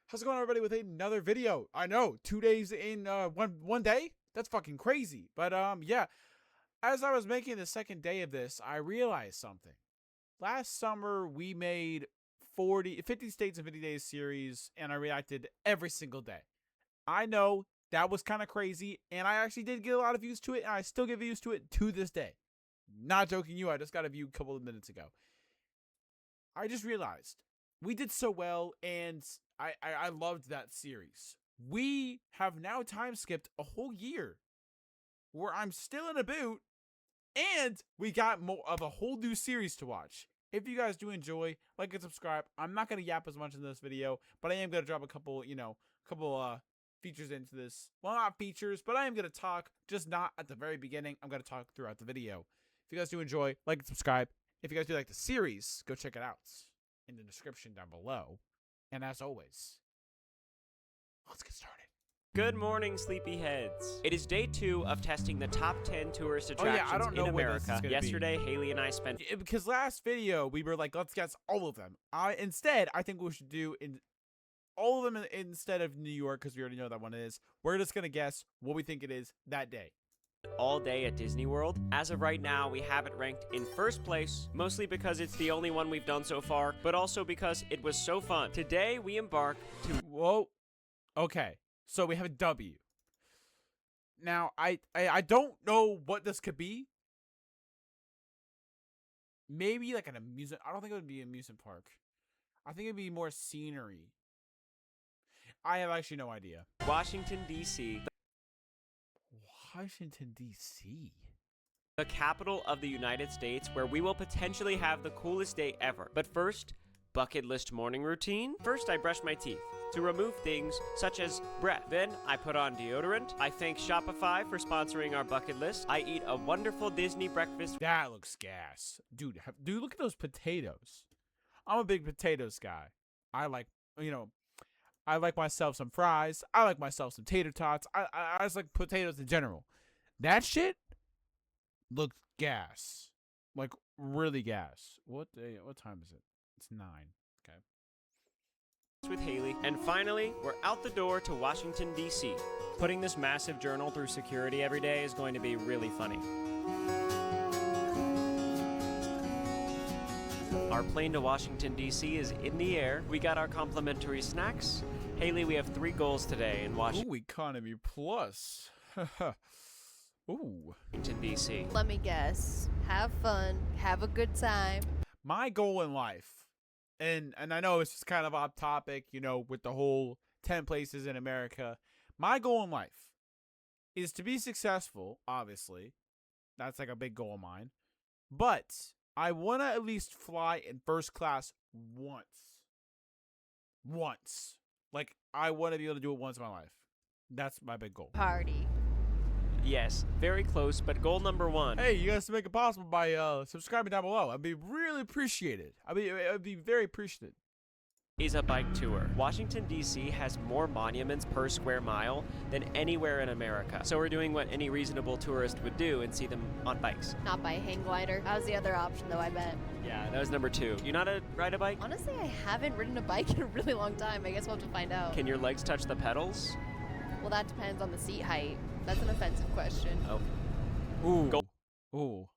How's it going, everybody, with another video? I know, 2 days in one day? That's fucking crazy. But yeah, as I was making the second day of this, I realized something. Last summer, we made 50 States in 50 Days series, and I reacted every single day. I know that was kind of crazy, and I actually did get a lot of views to it, and I still get views to it to this day. Not joking you, I just got a view a couple of minutes ago. I just realized we did so well, and I loved that series. We have now time skipped a whole year where I'm still in a boot, and we got more of a whole new series to watch. If you guys do enjoy, like and subscribe. I'm not going to yap as much in this video, but I am going to drop a couple, features into this. Well, not features, but I am going to talk, just not at the very beginning. I'm going to talk throughout the video. If you guys do enjoy, like and subscribe. If you guys do like the series, go check it out in the description down below. And as always, let's get started. Good morning, sleepyheads. It is day 2 of testing the top 10 tourist attractions in America. Yesterday, Haley and I spent... Because last video, we were like, let's guess all of them. Instead, I think we should do all of them instead of New York, because we already know that one is. We're just going to guess what we think it is that day. All day at Disney World. As of right now, we have it ranked in first place, mostly because it's the only one we've done so far, but also because it was so fun. Today, we embark to... Whoa. Okay. So we have a W. Now, I don't know what this could be. Maybe like an amusement. I don't think it would be an amusement park. I think it'd be more scenery. I have actually no idea. Washington, D.C. Washington, D.C.? The capital of the United States, where we will potentially have the coolest day ever. But first, bucket list morning routine. First, I brush my teeth to remove things such as breath. Then, I put on deodorant. I thank Shopify for sponsoring our bucket list. I eat a wonderful Disney breakfast. That looks gas. Dude, look at those potatoes. I'm a big potatoes guy. I like myself some fries. I like myself some tater tots. I just like potatoes in general. That shit looks gas. Like, really gas. What time is it? It's 9. Okay. With Haley. And finally, we're out the door to Washington, D.C. Putting this massive journal through security every day is going to be really funny. Our plane to Washington, D.C. is in the air. We got our complimentary snacks. Haley, we have 3 goals today in Washington. Ooh, economy plus. Ooh. Washington, D.C. Let me guess. Have fun. Have a good time. My goal in life, and I know it's just kind of off topic, with the whole 10 places in America. My goal in life is to be successful, obviously. That's like a big goal of mine. But I want to at least fly in first class once. Like, I want to be able to do it once in my life. That's my big goal. Party. Yes, very close, but goal number 1. Hey, you guys make it possible by subscribing down below. I'd be really appreciated. I'd be very appreciative. Is a bike tour. Washington, D.C. has more monuments per square mile than anywhere in America. So we're doing what any reasonable tourist would do and see them on bikes. Not by hang glider. That was the other option, though, I bet. Yeah, that was number 2. You not ride a bike? Honestly, I haven't ridden a bike in a really long time. I guess we'll have to find out. Can your legs touch the pedals? Well, that depends on the seat height. That's an offensive question. Oh. Ooh.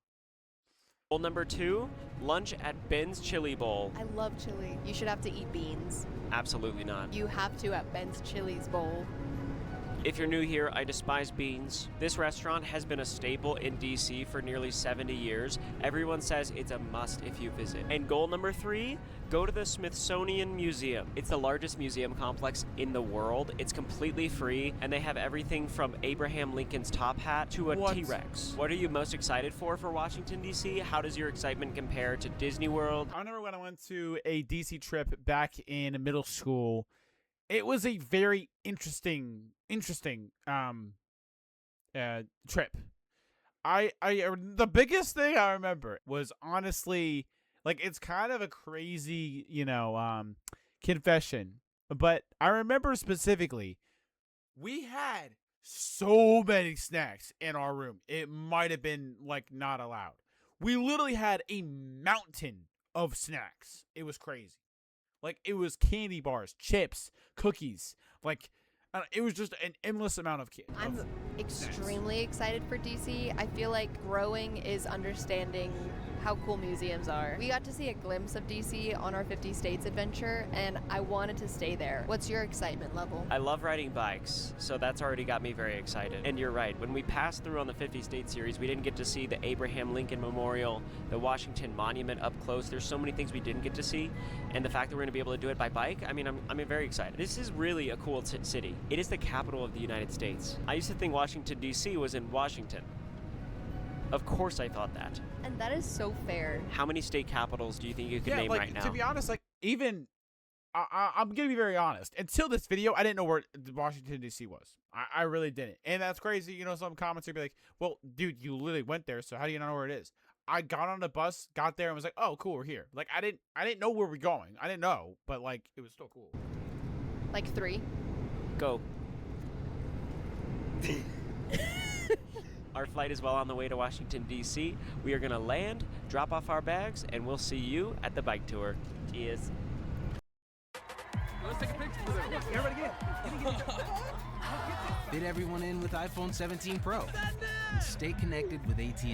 Goal number 2, lunch at Ben's Chili Bowl. I love chili. You should have to eat beans. Absolutely not. You have to at Ben's Chili's Bowl. If you're new here, I despise beans. This restaurant has been a staple in DC for nearly 70 years. Everyone says it's a must if you visit. And goal number 3, go to the Smithsonian Museum. It's the largest museum complex in the world. It's completely free, and they have everything from Abraham Lincoln's top hat to a T-Rex. What are you most excited for Washington, D.C.? How does your excitement compare to Disney World? I remember when I went to a DC trip back in middle school. It was a very interesting trip. The biggest thing I remember was honestly, like, it's kind of a crazy, confession, but I remember specifically we had so many snacks in our room. It might have been like not allowed. We literally had a mountain of snacks. It was crazy. Like, it was candy bars, chips, cookies. Like, it was just an endless amount of I'm extremely excited for DC. I feel like growing is understanding how cool museums are. We got to see a glimpse of DC on our 50 States adventure, and I wanted to stay there. What's your excitement level? I love riding bikes, so that's already got me very excited. And you're right, when we passed through on the 50 State series, we didn't get to see the Abraham Lincoln Memorial, the Washington Monument up close. There's so many things we didn't get to see, and the fact that we're going to be able to do it by bike, I mean, I'm very excited. This is really a cool city. It is the capital of the United States. I used to think Washington, D.C. was in Washington. Of course I thought that. And that is so fair. How many state capitals do you think you could name like, right now? To be honest, like, even I'm gonna be very honest. Until this video, I didn't know where Washington D.C. was. I really didn't, and that's crazy. You know, some comments would be like, "Well, dude, you literally went there, so how do you not know where it is?" I got on the bus, got there, and was like, "Oh, cool, we're here." Like, I didn't know where we're going. I didn't know, but like, it was still cool. Like 3. Go. Our flight is well on the way to Washington, D.C. We are going to land, drop off our bags, and we'll see you at the bike tour. Cheers. Let's take a picture with them. Everybody get. Fit everyone in with iPhone 17 Pro. And stay connected with AT&T.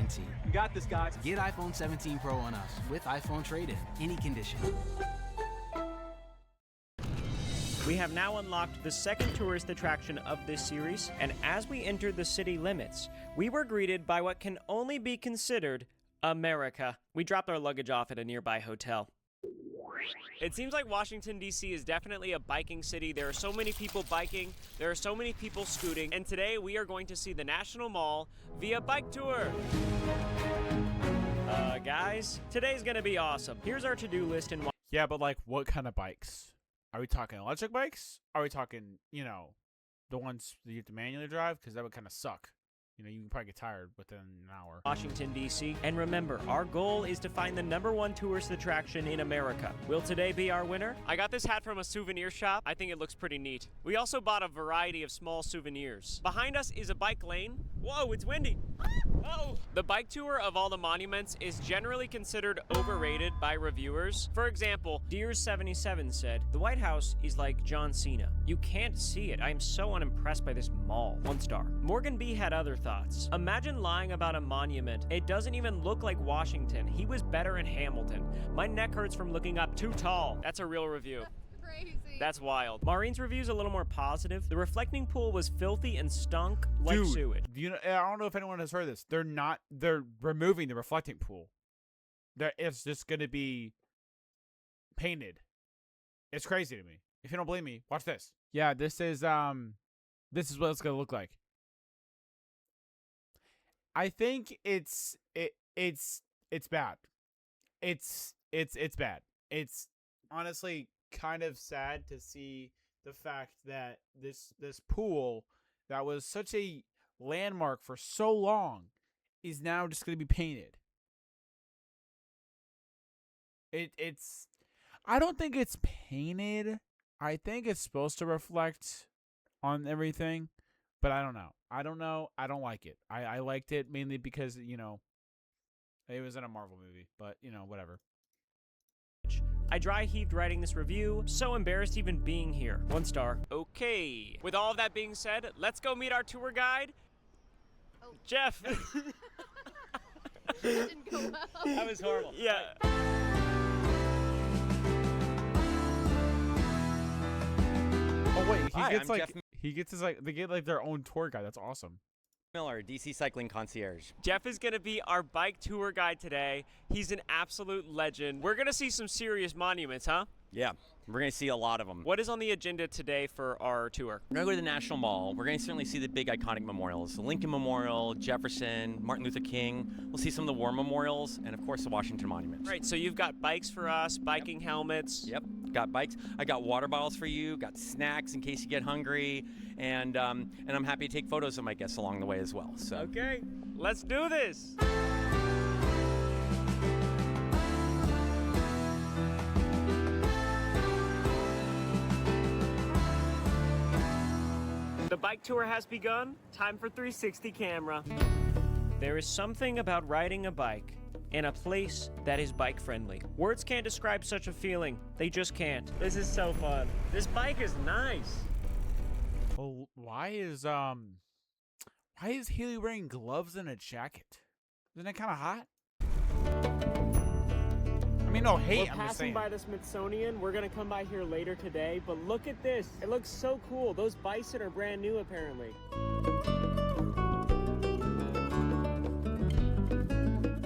You got this, guys. Get iPhone 17 Pro on us with iPhone trade-in, any condition. We have now unlocked the second tourist attraction of this series, and as we entered the city limits, we were greeted by what can only be considered America. We dropped our luggage off at a nearby hotel. It seems like Washington, D.C. is definitely a biking city. There are so many people biking, there are so many people scooting, and today we are going to see the National Mall via bike tour. Guys, today's gonna be awesome. Here's our to-do list in Yeah, but like, what kind of bikes? Are we talking electric bikes? Are we talking, you know, the ones that you have to manually drive? Because that would kind of suck. You know, you can probably get tired within an hour. Washington, D.C. And remember, our goal is to find the #1 tourist attraction in America. Will today be our winner? I got this hat from a souvenir shop. I think it looks pretty neat. We also bought a variety of small souvenirs. Behind us is a bike lane. Whoa, it's windy. Oh! The bike tour of all the monuments is generally considered overrated by reviewers. For example, Deers77 said, "The White House is like John Cena. You can't see it. I am so unimpressed by this mall." 1 star. Morgan B had other thoughts. Imagine lying about a monument. It doesn't even look like Washington. He was better in Hamilton. My neck hurts from looking up too tall. That's a real review. Crazy. That's wild. Maureen's review's a little more positive. The reflecting pool was filthy and stunk like Dude, sewage. You know, I don't know if anyone has heard this. They're removing the reflecting pool. It's just gonna be painted. It's crazy to me. If you don't believe me, watch this. Yeah, this is what it's gonna look like. I think it's bad. It's bad. It's honestly kind of sad to see the fact that this pool that was such a landmark for so long is now just going to be painted. I don't think it's painted. I think it's supposed to reflect on everything, but I don't know. I don't like it. I liked it mainly because, you know, it was in a Marvel movie, but, you know, whatever. I dry heaved writing this review. So embarrassed even being here. 1 star. Okay. With all of that being said, let's go meet our tour guide, Oh. Jeff. That didn't go well. That was horrible. Yeah. Oh wait, Hi, I'm Jeff he gets his they get like their own tour guide. That's awesome. Miller, DC Cycling Concierge. Jeff is going to be our bike tour guide today. He's an absolute legend. We're going to see some serious monuments, huh? Yeah, we're going to see a lot of them. What is on the agenda today for our tour? We're going to go to the National Mall. We're going to certainly see the big iconic memorials. The Lincoln Memorial, Jefferson, Martin Luther King. We'll see some of the war memorials, and of course the Washington Monument. Right, so you've got bikes for us, biking helmets. Yep, got bikes. I got water bottles for you, got snacks in case you get hungry, and I'm happy to take photos of my guests along the way as well. So. Okay, let's do this. The bike tour has begun. Time for 360 camera. There is something about riding a bike and a place that is bike friendly. Words can't describe such a feeling. They just can't. This is so fun. This bike is nice. Well, why is Haley wearing gloves and a jacket? Isn't it kind of hot? I mean, no hate. We're I'm just passing saying. by the Smithsonian. We're gonna come by here later today, but look at this. It looks so cool. Those bison are brand new, apparently.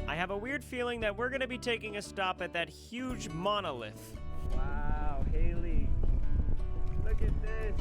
I have a weird feeling that we're gonna be taking a stop at that huge monolith. Wow, Haley. Look at this.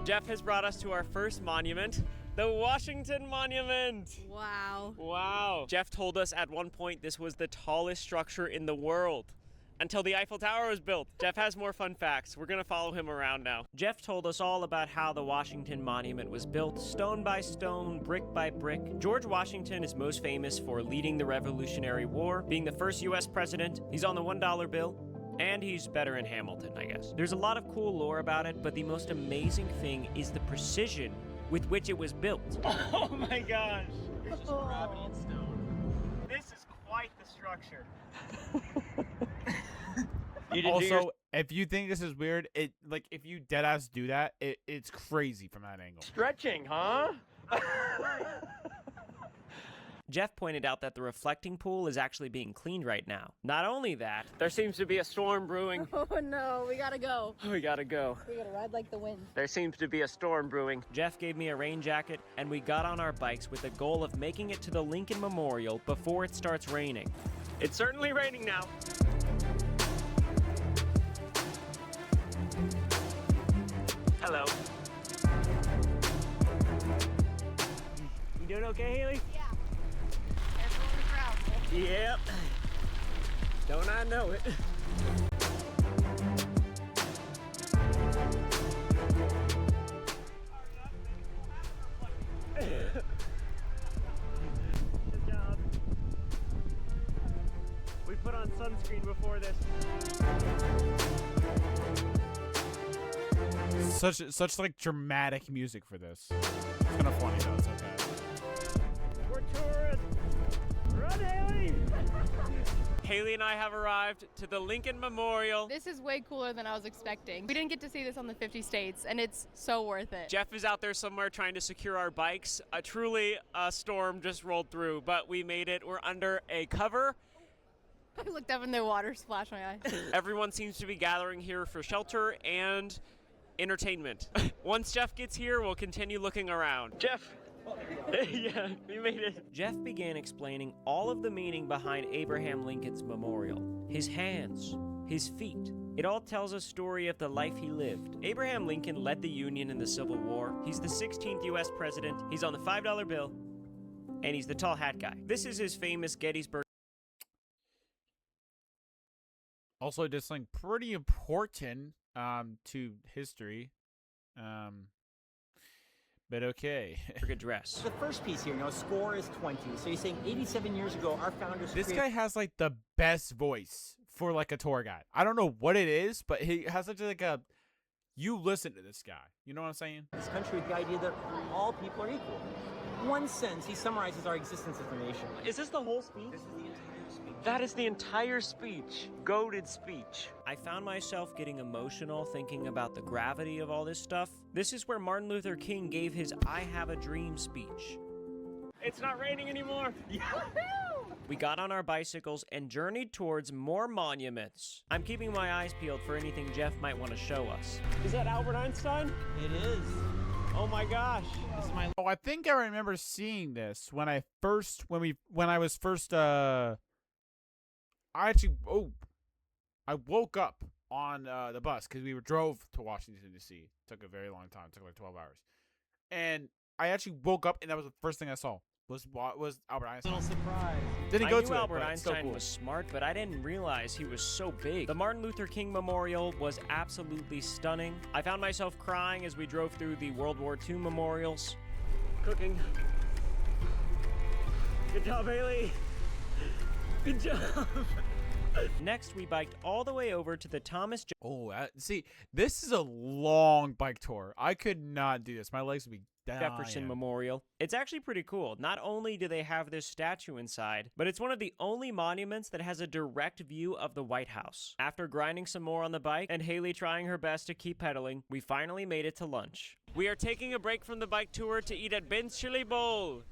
Jeff has brought us to our first monument, the Washington Monument. Wow. Wow. Jeff told us at one point this was the tallest structure in the world until the Eiffel Tower was built. Jeff has more fun facts. We're gonna follow him around now. Jeff told us all about how the Washington Monument was built, stone by stone, brick by brick. George Washington is most famous for leading the Revolutionary War, being the first US president. He's on the $1 bill. And he's better in Hamilton, I guess. There's a lot of cool lore about it, but the most amazing thing is the precision with which it was built. Oh my gosh. It's just gravity and stone. This is quite the structure. Also, if you think this is weird, if you deadass do that, it's crazy from that angle. Stretching, huh? Jeff pointed out that the reflecting pool is actually being cleaned right now. Not only that, there seems to be a storm brewing. Oh no, we gotta go. We gotta go. We gotta ride like the wind. There seems to be a storm brewing. Jeff gave me a rain jacket, and we got on our bikes with the goal of making it to the Lincoln Memorial before it starts raining. It's certainly raining now. Hello. You doing okay, Haley? Yeah. Everyone in the crowd. Yep. Don't I know it? Good job. We put on sunscreen before this. Such like dramatic music for this. It's kind of funny though. It's okay. We're tourists. Run, Haley! Haley and I have arrived to the Lincoln Memorial. This is way cooler than I was expecting. We didn't get to see this on the 50 states, and it's so worth it. Jeff is out there somewhere trying to secure our bikes. Truly, a storm just rolled through, but we made it. We're under a cover. I looked up and the water splashed my eye. Everyone seems to be gathering here for shelter and entertainment. Once Jeff gets here, we'll continue looking around. Jeff! Yeah, we made it. Jeff began explaining all of the meaning behind Abraham Lincoln's memorial. His hands, his feet. It all tells a story of the life he lived. Abraham Lincoln led the Union in the Civil War. He's the 16th US president. He's on the $5 bill. And he's the tall hat guy. This is his famous Gettysburg. Also, just like pretty important to history. But okay. Address. The first piece here, score is 20. So you're saying 87 years ago, our founders This created guy has like the best voice for like a tour guide. I don't know what it is, but he has such like a. You listen to this guy. You know what I'm saying? this country with the idea that all people are equal. In one sense, he summarizes our existence as a nation. Is this the whole speech? This is the entire speech. That is the entire speech. Goated speech. I found myself getting emotional thinking about the gravity of all this stuff. This is where Martin Luther King gave his I Have a Dream speech. It's not raining anymore. We got on our bicycles and journeyed towards more monuments. I'm keeping my eyes peeled for anything Jeff might want to show us. Is that Albert Einstein? It is. Oh my gosh. This is my Oh, I think I remember seeing this when I was first I woke up on the bus because we drove to Washington D.C. Took a very long time. Took like 12 hours, and I actually woke up and that was the first thing I saw was Albert Einstein. little surprise. Didn't I go knew to Albert it, but it's still Einstein cool. was smart, but I didn't realize he was so big. The Martin Luther King Memorial was absolutely stunning. I found myself crying as we drove through the World War II memorials. Cooking. Good job, Haley. Good job. Next, we biked all the way over to the Thomas Oh, see, this is a long bike tour. I could not do this. My legs would be dying. Jefferson Memorial. It's actually pretty cool. Not only do they have this statue inside, but it's one of the only monuments that has a direct view of the White House. After grinding some more on the bike and Haley trying her best to keep pedaling, we finally made it to lunch. We are taking a break from the bike tour to eat at Ben's Chili Bowl.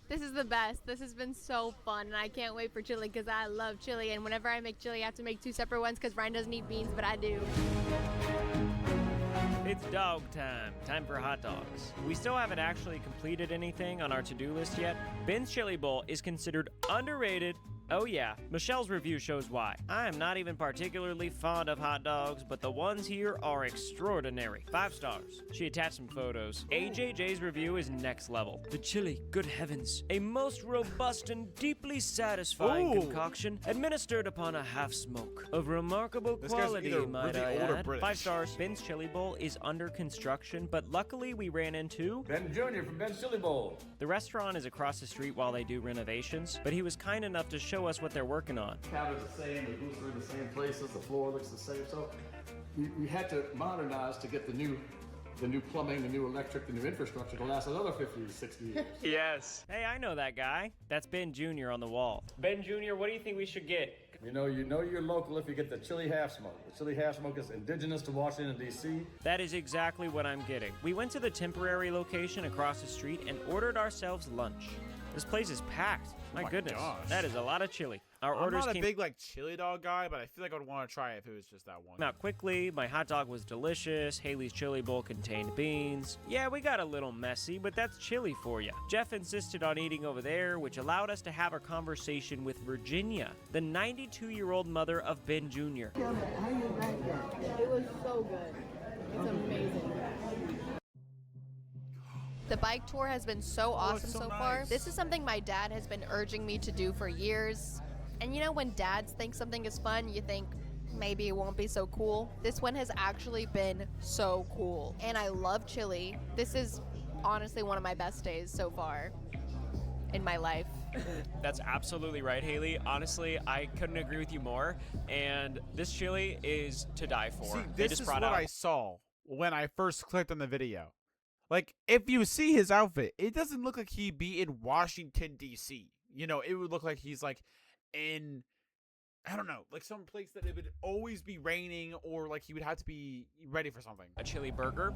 This is the best. This has been so fun, and I can't wait for chili because I love chili. And whenever I make chili, I have to make 2 separate ones because Ryan doesn't eat beans, but I do. It's dog time. Time for hot dogs. We still haven't actually completed anything on our to-do list yet. Ben's Chili Bowl is considered underrated. Oh yeah, Michelle's review shows why. I am not even particularly fond of hot dogs, but the ones here are extraordinary. 5 stars. She attached some photos. AJJ's review is next level. The chili, good heavens. A most robust and deeply satisfying concoction administered upon a half smoke. Of remarkable quality, might I add. 5 stars. Ben's Chili Bowl is under construction, but luckily we ran into Ben Jr. from Ben's Chili Bowl. The restaurant is across the street while they do renovations, but he was kind enough to show us what they're working on. Counters the same, the booths are in the same places, the floor looks the same. So we had to modernize to get the new plumbing, the new electric, the new infrastructure to last another 50, 60 years. Yes. Hey, I know that guy. That's Ben Jr. on the wall. Ben Jr., what do you think we should get? You know you're local if you get the chili half smoke. The chili half smoke is indigenous to Washington, D.C. That is exactly what I'm getting. We went to the temporary location across the street and ordered ourselves lunch. This place is packed. My goodness, gosh. that is a lot of chili. Our I'm orders not a came big chili dog guy, but I feel like I would want to try it if it was just that one. out quickly. My hot dog was delicious. Haley's chili bowl contained beans. Yeah, we got a little messy, but that's chili for you. Jeff insisted on eating over there, which allowed us to have a conversation with Virginia, the 92-year-old mother of Ben Jr. It was so good. It's amazing. The bike tour has been so awesome so so far. nice. This is something my dad has been urging me to do for years. And you know when dads think something is fun, you think maybe it won't be so cool. This one has actually been so cool. And I love chili. This is honestly one of my best days so far in my life. That's absolutely right, Haley. Honestly, I couldn't agree with you more. And this chili is to die for. See, They this just is brought what out I saw when I first clicked on the video. Like, if you see his outfit, it doesn't look like he'd be in Washington, D.C. You know, it would look like he's, like, in, I don't know, like some place that it would always be raining or, like, he would have to be ready for something. a chili burger.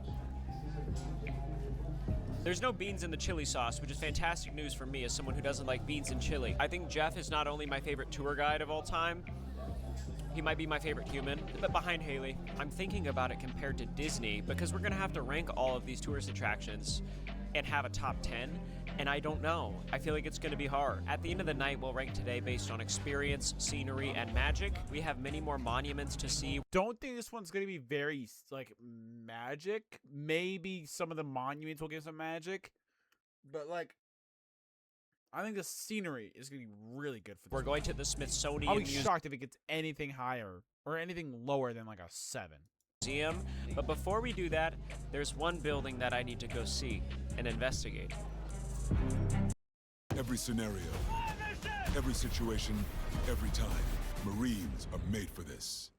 There's no beans in the chili sauce, which is fantastic news for me as someone who doesn't like beans and chili. I think Jeff is not only my favorite tour guide of all time, he might be my favorite human, but behind Haley, I'm thinking about it compared to Disney because we're gonna have to rank all of these tourist attractions and have a top 10, and I don't know. I feel like it's gonna be hard. At the end of the night, we'll rank today based on experience, scenery, and magic. We have many more monuments to see. Don't think this one's going to be very, like, magic. Maybe some of the monuments will give some magic. But, like, I think the scenery is going to be really good for this. We're going to the Smithsonian I'll be shocked if it gets anything higher or anything lower than, like, a 7. Museum. But before we do that, there's one building that I need to go see and investigate. Every scenario, every situation, every time. Marines are made for this.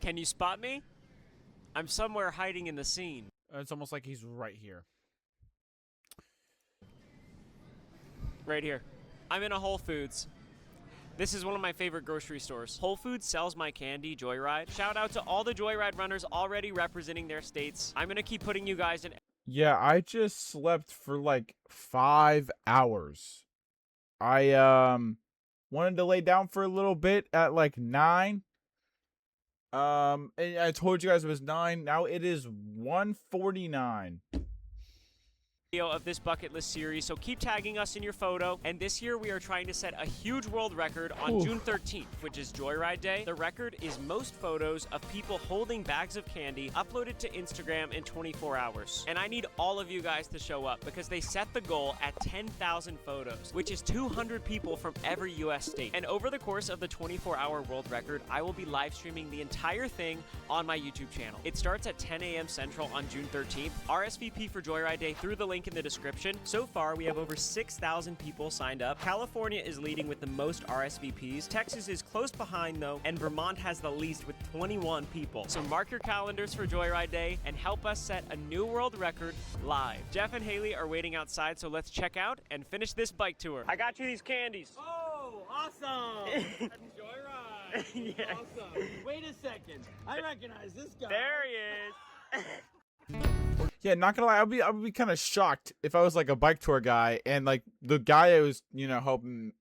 Can you spot me? I'm somewhere hiding in the scene. It's almost like he's right here. Right here. I'm in a Whole Foods. This is one of my favorite grocery stores. Whole Foods sells my candy, Joyride. Shout out to all the Joyride runners already representing their states. I'm gonna keep putting you guys in. Yeah, I just slept for like 5 hours. I wanted to lay down for a little bit at like 9. And I told you guys it was 9. Now it is 1:49. Of this bucket list series, so keep tagging us in your photo. And this year we are trying to set a huge world record on June 13th, which is Joyride Day. The record is most photos of people holding bags of candy uploaded to Instagram in 24 hours. And I need all of you guys to show up because they set the goal at 10,000 photos, which is 200 people from every US state. And over the course of the 24-hour world record, I will be live streaming the entire thing on my YouTube channel. It starts at 10 a.m. Central on June 13th. RSVP for Joyride Day through the link link in the description. So far, we have over 6,000 people signed up. California is leading with the most RSVPs. Texas is close behind, though, and Vermont has the least with 21 people. So mark your calendars for Joyride Day and help us set a new world record live. Jeff and Haley are waiting outside, so let's check out and finish this bike tour. I got you these candies. Oh, awesome! Joyride. Yeah. Awesome. Wait a second. I recognize this guy. There he is. Yeah, not gonna lie, I'd be kind of shocked if I was like a bike tour guy and like the guy I was, you know,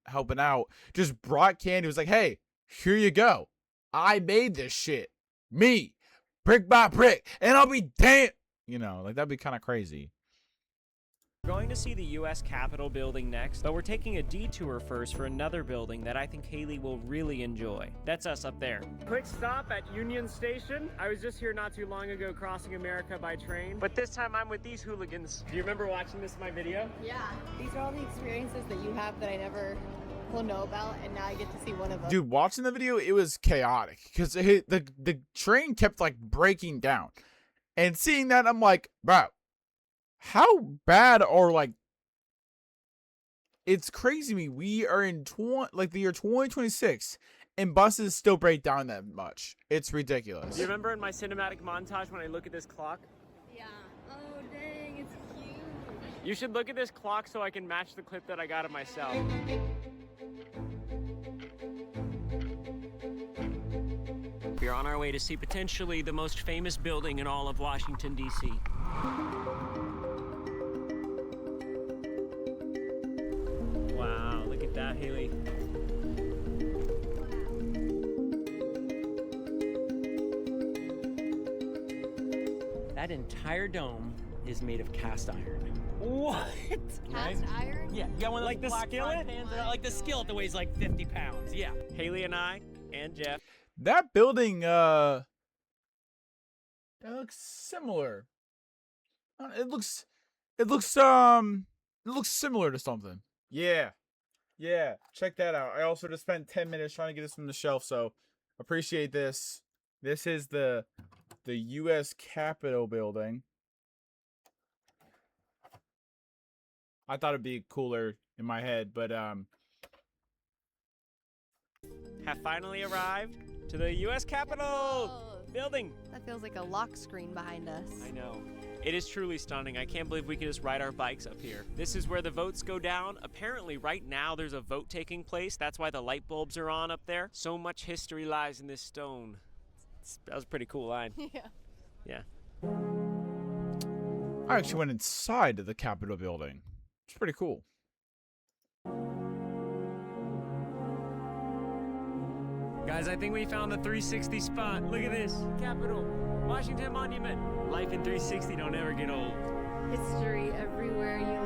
helping out just brought candy. Was like, hey, here you go. I made this shit, me, brick by brick, and I'll be damn. You know, like that'd be kind of crazy. We're going to see the U.S. Capitol building next, but we're taking a detour first for another building that I think Haley will really enjoy. That's us up there. Quick stop at Union Station. I was just here not too long ago crossing America by train, but this time I'm with these hooligans. Do you remember watching this in my video? Yeah, these are all the experiences that you have that I never will know about, and now I get to see one of them. Dude, watching the video, it was chaotic because the train kept like breaking down, and seeing that, I'm like, bro. How bad are like? It's crazy to me. We are in the year 2026, and buses still break down that much. It's ridiculous. Do you remember in my cinematic montage when I look at this clock? Yeah. Oh dang, it's huge. You should look at this clock so I can match the clip that I got of myself. We are on our way to see potentially the most famous building in all of Washington, D.C. Wow, look at that, Haley. That entire dome is made of cast iron. What? Cast iron? Yeah, you got one of those Like the black frying skillet? pans that- like the skillet that weighs like 50 pounds. Yeah. Haley and I and Jeff. That building, that looks similar. It looks similar to something. Yeah. Check that out. I also just spent 10 minutes trying to get this from the shelf, so appreciate this. This is the U.S. Capitol building. I thought it'd be cooler in my head, but Have finally arrived to the U.S. Capitol Oh, building. that feels like a lock screen behind us. I know. It is truly stunning. I can't believe we can just ride our bikes up here. This is where the votes go down. Apparently, right now, there's a vote taking place. That's why the light bulbs are on up there. So much history lies in this stone. That was a pretty cool line. Yeah. Yeah. I actually went inside of the Capitol building. It's pretty cool. Guys, I think we found the 360 spot. Look at this. Capitol, Washington Monument. Life in 360 don't ever get old. History everywhere you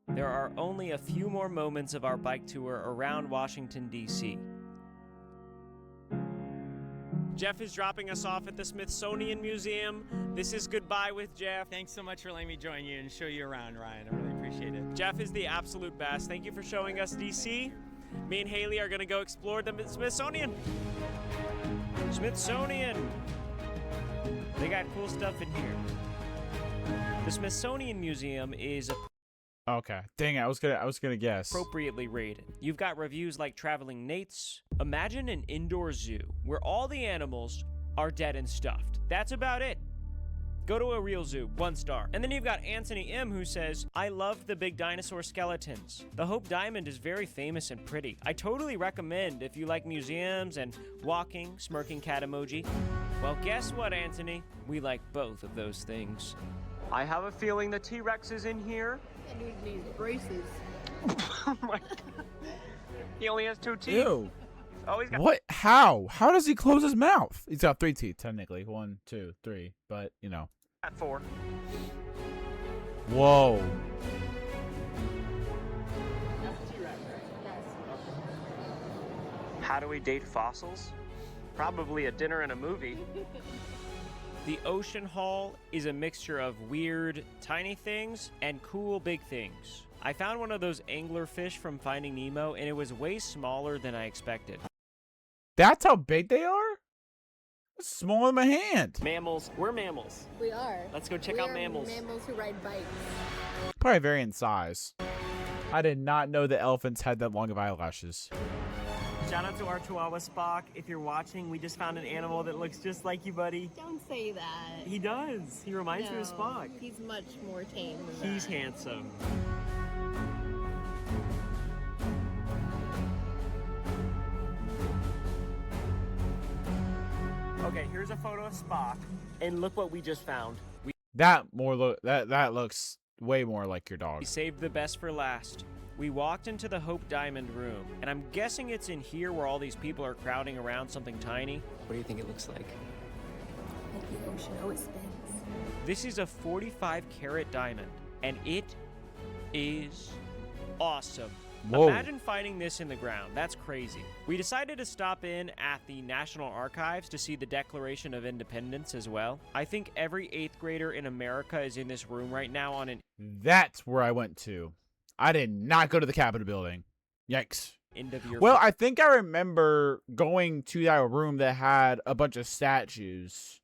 look. There are only a few more moments of our bike tour around Washington, D.C. Jeff is dropping us off at the Smithsonian Museum. This is goodbye with Jeff. Thanks so much for letting me join you and show you around, Ryan. I really appreciate it. Jeff is the absolute best. Thank you for showing us D.C. Me and Haley are gonna go explore the Smithsonian. Smithsonian. They got cool stuff in here. The Smithsonian Museum is Okay. Dang it, I was gonna guess. appropriately rated. You've got reviews like Traveling Nate's. Imagine an indoor zoo where all the animals are dead and stuffed. That's about it. Go to a real zoo, 1 star. And then you've got Anthony M who says, I love the big dinosaur skeletons. The Hope Diamond is very famous and pretty. I totally recommend if you like museums and walking, smirking cat emoji. Well, guess what, Anthony? We like both of those things. I have a feeling the T-Rex is in here. I need these braces. He only has 2 teeth. Ew. Oh, he's got What? How? How does he close his mouth? He's got 3 teeth, technically. 1, 2, 3. But, you know. 4. Whoa. How do we date fossils? Probably a dinner and a movie. The Ocean Hall is a mixture of weird, tiny things and cool, big things. I found one of those anglerfish from Finding Nemo, and it was way smaller than I expected. That's how big they are? It's smaller than my hand. Mammals. We're mammals. We are. Let's go check out mammals. Mammals who ride bikes. Probably vary in size. I did not know that elephants had that long of eyelashes. Shout out to our Chihuahua Spock. If you're watching, we just found an animal that looks just like you, buddy. Don't say that. He does. He reminds me of Spock. He's much more tame than He's that. handsome. Okay, here's a photo of Spock, and look what we just found. That looks way more like your dog. We saved the best for last. We walked into the Hope Diamond room, and I'm guessing it's in here where all these people are crowding around something tiny. What do you think it looks like? Like the ocean always spins. This is a 45 karat diamond, and it is awesome. Whoa. Imagine finding this in the ground. That's crazy. We decided to stop in at the National Archives to see the Declaration of Independence as well. I think every 8th grader in America is in this room right now on an That's where I went to. I did not go to the Capitol building. Yikes. end of your Well, I think I remember going to that room that had a bunch of statues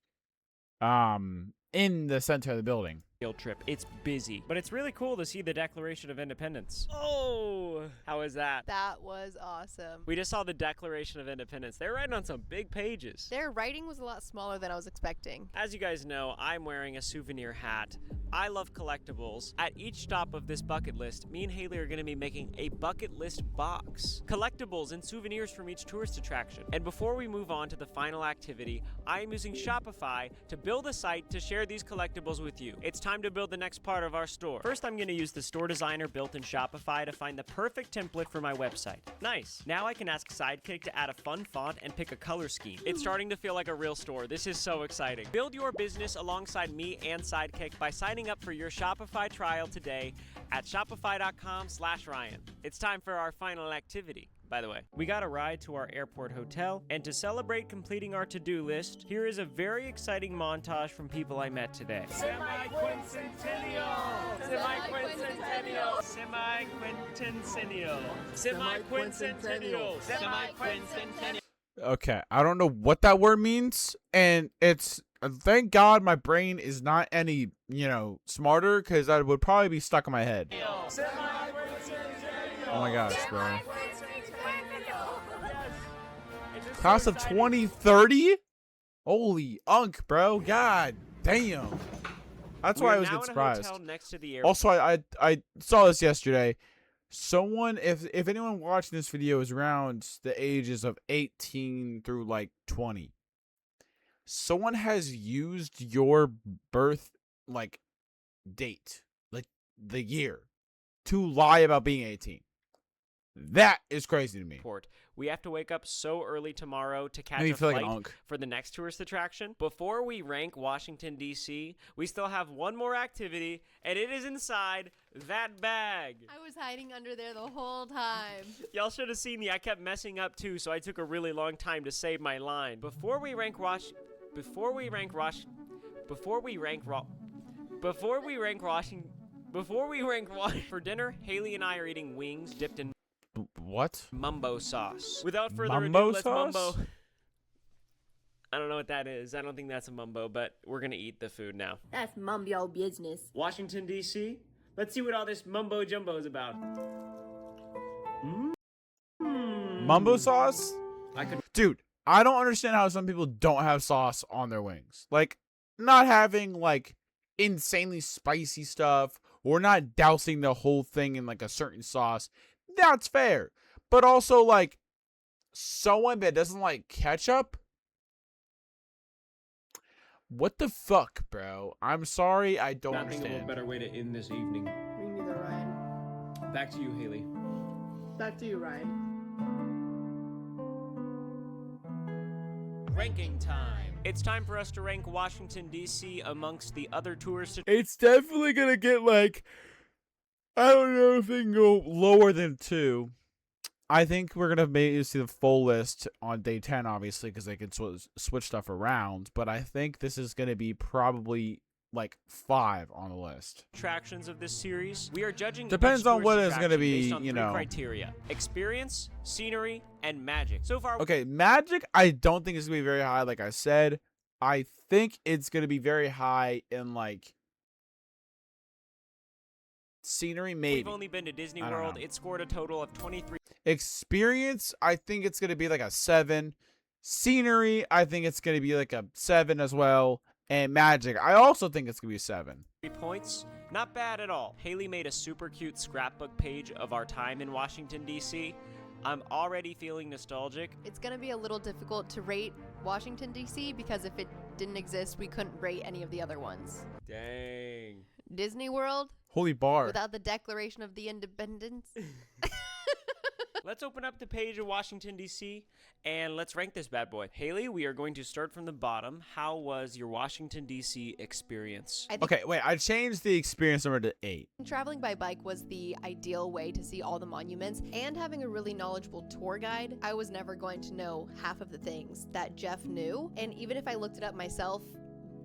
in the center of the building. field trip. It's busy, but it's really cool to see the Declaration of Independence. Oh, how was that? That was awesome. We just saw the Declaration of Independence. They're writing on some big pages. Their writing was a lot smaller than I was expecting. As you guys know, I'm wearing a souvenir hat. I love collectibles. At each stop of this bucket list, me and Haley are going to be making a bucket list box. Collectibles and souvenirs from each tourist attraction. And before we move on to the final activity, I am using Shopify to build a site to share these collectibles with you. It's time to build the next part of our store. First, I'm going to use the store designer built in Shopify to find the perfect template for my website. Nice. Now I can ask Sidekick to add a fun font and pick a color scheme. It's starting to feel like a real store. This is so exciting. Build your business alongside me and Sidekick by signing up for your Shopify trial today at shopify.com/Ryan. It's time for our final activity. By the way, we got a ride to our airport hotel, and to celebrate completing our to-do list, here is a very exciting montage from people I met today. Semi-quincentennial! Semi-quincentennial! Semi-quincentennial! Semi-quincentennial! Semi-quincentennial! Okay, I don't know what that word means, and it's thank God my brain is not any, smarter, because I would probably be stuck in my head. Oh my gosh, bro. Class of 2030? Holy unk, bro. God damn. That's why I was getting surprised. Next to the airport. Also, I saw this yesterday. Someone, if anyone watching this video is around the ages of 18 through 20, someone has used your birth date, the year, to lie about being 18. That is crazy to me. We have to wake up so early tomorrow to catch Made me a feel like flight an unk. for the next tourist attraction. Before we rank Washington, D.C., we still have one more activity, and it is inside that bag. I was hiding under there the whole time. Y'all should have seen me. I kept messing up too, so I took a really long time to save my line. Before we rank Washington, for dinner, Haley and I are eating wings dipped in What? mumbo sauce. Without further Mumbo ado, let's sauce? mumbo. I don't know what that is. I don't think that's a mumbo, but we're gonna eat the food now. That's mumbo business. Washington, D.C.? Let's see what all this mumbo jumbo is about. Mumbo sauce? I could. Dude, I don't understand how some people don't have sauce on their wings. Not having, insanely spicy stuff, or not dousing the whole thing in, a certain sauce. That's fair. But also, someone that doesn't like ketchup? What the fuck, bro? I'm sorry, I don't understand. better way to end this evening. Me neither, Ryan. Back to you, Haley. Back to you, Ryan. Ranking time. It's time for us to rank Washington, D.C. amongst the other tourist. It's definitely gonna get, I don't know if it can go lower than 2. I think we're gonna maybe see the full list on day 10, obviously, because they can switch stuff around. But I think this is gonna be probably like 5 on the list. attractions of this series. We are judging Depends each on what tourist it's gonna attraction be, based on you 3 know. criteria: experience, scenery, and magic. So far, Okay, magic, I don't think it's gonna be very high. Like I said, I think it's gonna be very high in like scenery, maybe. we've only been to Disney I don't World. know. It scored a total of 23. Experience, I think it's gonna be like a 7. Scenery, I think it's gonna be like a 7 as well. And magic, I also think it's gonna be a 7. Points. Not bad at all. Haley made a super cute scrapbook page of our time in Washington, D.C. I'm already feeling nostalgic. It's going to be a little difficult to rate Washington, D.C. because if it didn't exist, we couldn't rate any of the other ones. Dang. Disney World, Holy bar. without the Declaration of the Independence. Let's open up the page of Washington, D.C., and let's rank this bad boy. Haley, we are going to start from the bottom. How was your Washington, D.C. experience? I think Okay, wait, I changed the experience number to 8. traveling by bike was the ideal way to see all the monuments, and having a really knowledgeable tour guide. I was never going to know half of the things that Jeff knew, and even if I looked it up myself,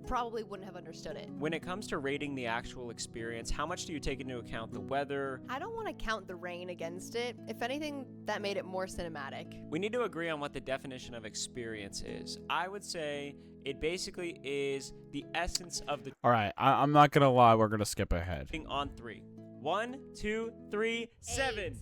probably wouldn't have understood it. When it comes to rating the actual experience, how much do you take into account the weather? I don't want to count the rain against it. If anything, that made it more cinematic. We need to agree on what the definition of experience is. I would say it basically is the essence of the All right, I'm not gonna lie, we're gonna skip ahead. thing on 3. 1, 2, 3, 7. 8.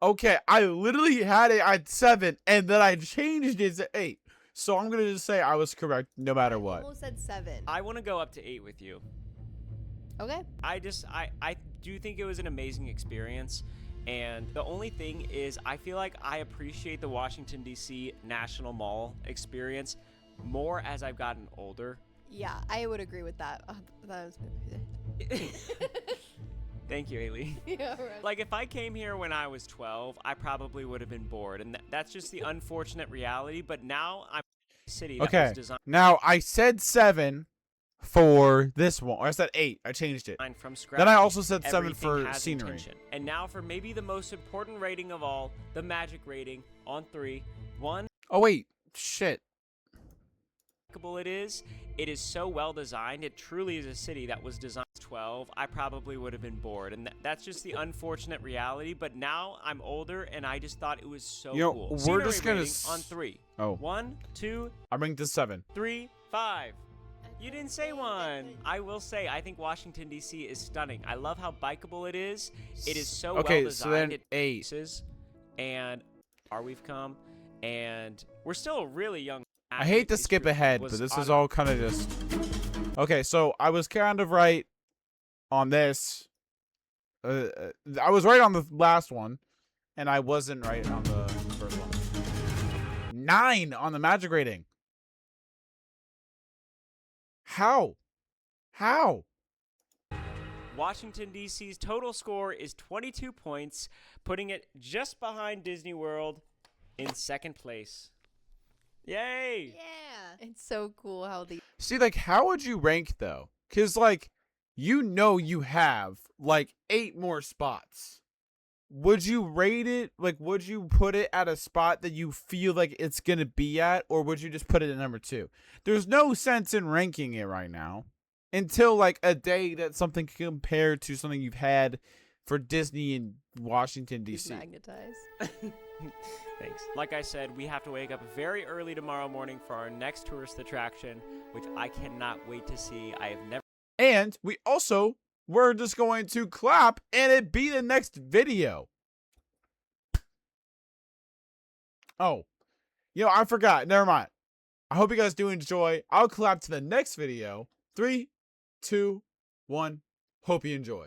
Okay, I literally had it at 7, and then I changed it to 8. So I'm gonna just say I was correct no matter I what. almost said 7. I want to go up to 8 with you. Okay. I do think it was an amazing experience. And the only thing is, I feel like I appreciate the Washington, D.C. National Mall experience more as I've gotten older. Yeah, I would agree with that. That was Thank you, Haley. yeah, right. Like, if I came here when I was 12, I probably would have been bored. And that's just the unfortunate reality. But now I'm in a city that Okay, was designed now I said 7 for this one. Or I said 8. I changed it. from scratch. Then I also said 7 Everything for has scenery. intention. And now for maybe the most important rating of all, the magic rating on 3. 1, Oh wait, shit. it is so well designed. It truly is a city that was designed 12. I probably would have been bored, and that's just the unfortunate reality. But now I'm older, and I just thought it was so You know, cool. we're Scenery just gonna rating on 3. Oh, 1, 2, I bring this 7. 3, 5. You didn't say 1. I will say, I think Washington, D.C. is stunning. I love how bikeable it is. It is so Okay, well so designed. then 8. And we've come, and we're still a really young. I hate to skip ahead, but this is all kind of just... Okay, so I was kind of right on this. I was right on the last one, and I wasn't right on the first one. 9 on the magic rating. How? How? Washington, D.C.'s total score is 22 points, putting it just behind Disney World in second place. Yay! Yeah. It's so cool how the See, like, how would you rank, though? Because, like, you have, like, 8 more spots. Would you rate it, like, would you put it at a spot that you feel like it's going to be at, or would you just put it at number 2? There's no sense in ranking it right now until, like, a day that something can compare to something you've had for Disney in Washington, he's D.C. magnetized. Thanks. Like I said, we have to wake up very early tomorrow morning for our next tourist attraction, which I cannot wait to see. I have never. And we're just going to clap and it be the next video. Oh, I forgot. Never mind. I hope you guys do enjoy. I'll clap to the next video. 3, 2, 1. Hope you enjoy.